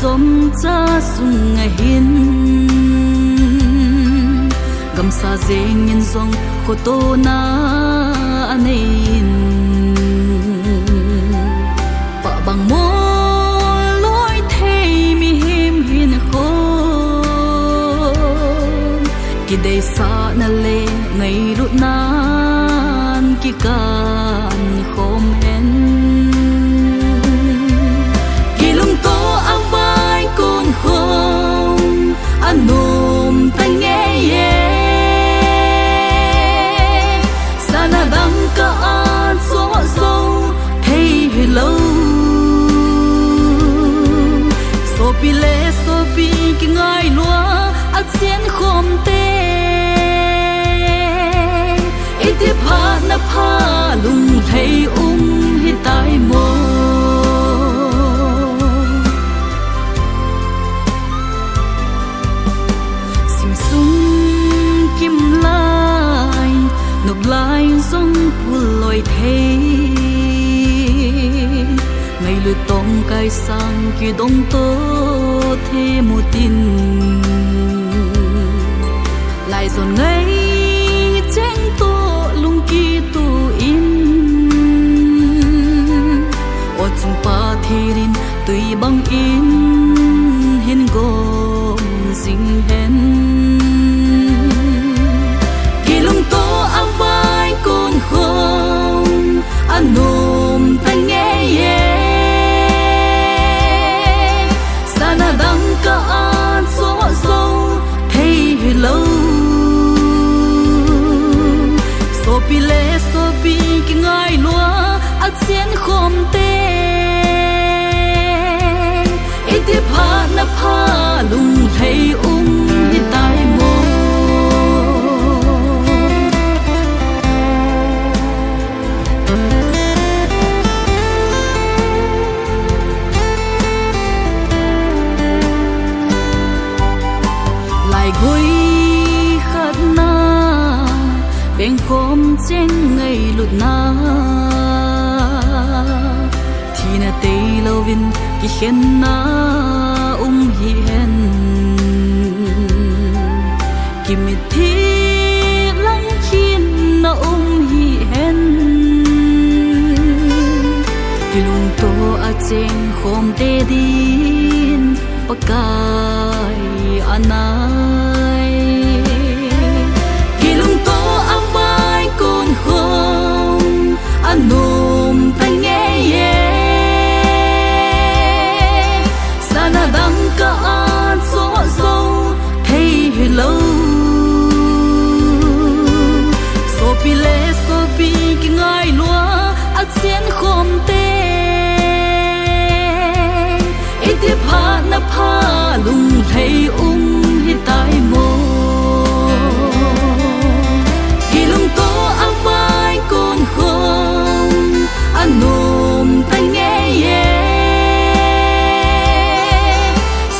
som cha sung a hin gam sa zeng in zong khoto na anein pa bang mo loi thei mi him hin kho ki dei sa na le ngai ru nan ki kan khom hen anom ta nghe ye sana dang ka an so so hey hello so pi le so pi ki ngai lua at sien khom te ite pha na pha lung thei hi tai mo lai sông phul loi thei ngày lư tông cai sang ki dong to the mu tin lai zon ngày cheng to lung ki tu in o chung pa thirin tui bang in hin gom sing hen anom ta nghe ye sana dang ka an so so hey hello so pi le so pi ki ngai lua at sien khom te ite pha na pha lung thei hi tai mo gối khát na bên khom chén ngày lụt na thì na tây lâu vin ki khen na hi hen ki mi thi lăng khin na hi hen ki lung to a chén khom te din pakai ana anom ta nghe ye sana dang ka an so so hey hello so pi le so pi ki ngai lua at sien khom te ite pha na pha lung thei hi tai mo anom ta nghe ye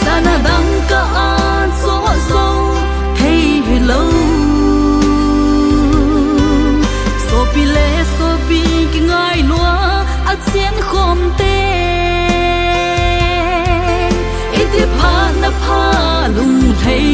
sana dang ka an so so hey hello so pi le so pi ki ngai lua at sien khom te ite pha na pha lung thei